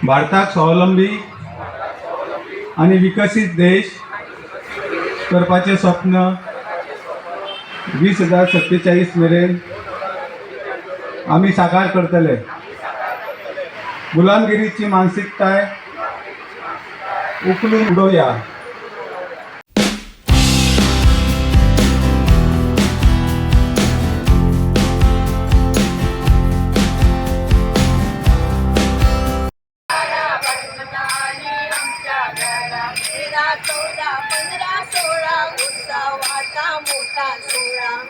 भारताक स्वावलंबी आणि विकसित देश करपाचे स्वप्न 2047 मेरेन आम्ही साकार करतले। गुलामगिरीची मानसिकताय उखलून उडोवया।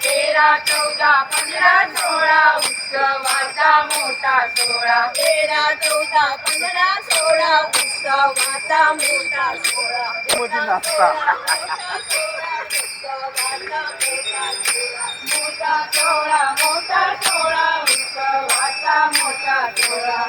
तेरा चौदा पंधरा सोळा उत्सवाचा मोठा सोहळा 13 14 15 16 उत्सवाचा मोठा सोहळा मोठा सोहळा उत्सवाचा मोठा सोहळा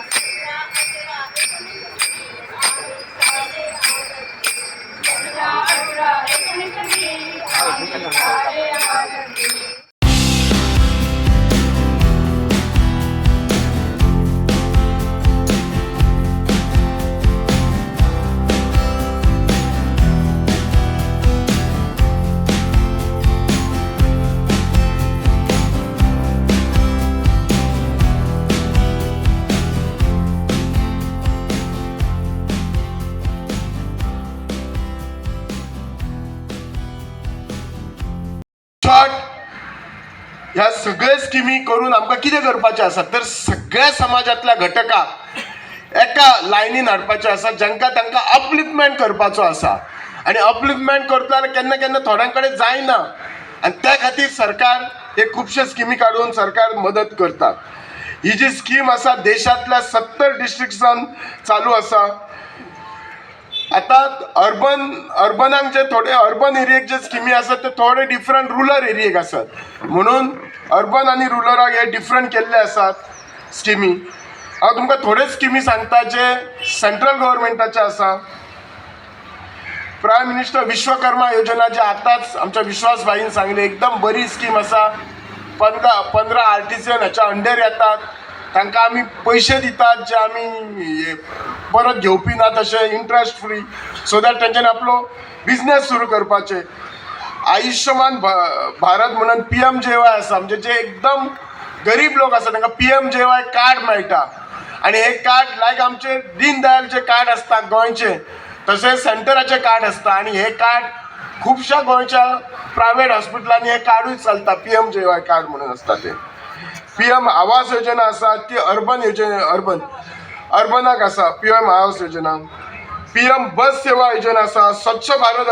ह्या सगळे स्किमी करून आमकां कितें करपाचें आसा तर सगळ्या समाजातल्या घटकांक एका लायनीन हाडपाचें आसा जांकां तांकां अपलिफ्टमेंट करपाचो आसा। आनी अपलिफ्टमेंट करतना केन्ना केन्ना थोड्यां कडेन जायना आनी त्या खातीर सरकार हे खुबशे स्किमी काडून सरकार मदत करता। ही जी स्कीम आसा देशांतल्या 70 डिस्ट्रिक्ट्सान चालू आसा। आता अर्बनाक जे थोडे अर्बन एरियेक जे स्किमी आसात ते थोडे डिफरंट रुरल एरियेक आसात म्हणून अर्बन आनी रुरलाक हे डिफरंट केल्ले आसात स्किमी। हांव तुमकां थोडे स्किमी सांगता जे सेंट्रल गव्हर्मेंटाचे आसा। प्रायम मिनिस्टर विश्वकर्मा योजना जे आतांच आमच्या विश्वास भाईन सांगले एकदम बरी स्कीम आसा। 15 आर्टिझन हेच्या अंडर येतात तांकां आमी पयशे दितात जे आमी परत घेवपी ना तशे इंट्रस्ट फ्री सो दॅट तेंच्यांनी आपलो बिझनेस सुरू करपाचे। आयुष्यमान भारत म्हणून PMJY आसा म्हणजे जे एकदम गरीब लोक आसा तांकां PMJY कार्ड मेळटा आनी हे कार्ड लायक आमचे दीनदयालचे कार्ड आसता गोंयचे तशेंच सेंटराचे कार्ड आसता आनी हे कार्ड खुबशा गोंयच्या प्रायवेट हॉस्पिटलांनी हे कार्डूय चलता PMJY कार्ड म्हणून आसता ते। PM आवास योजना आसा ती अर्बनाक आसा PM आवास योजना। PM बस सेवा योजना आसा। स्वच्छ भारत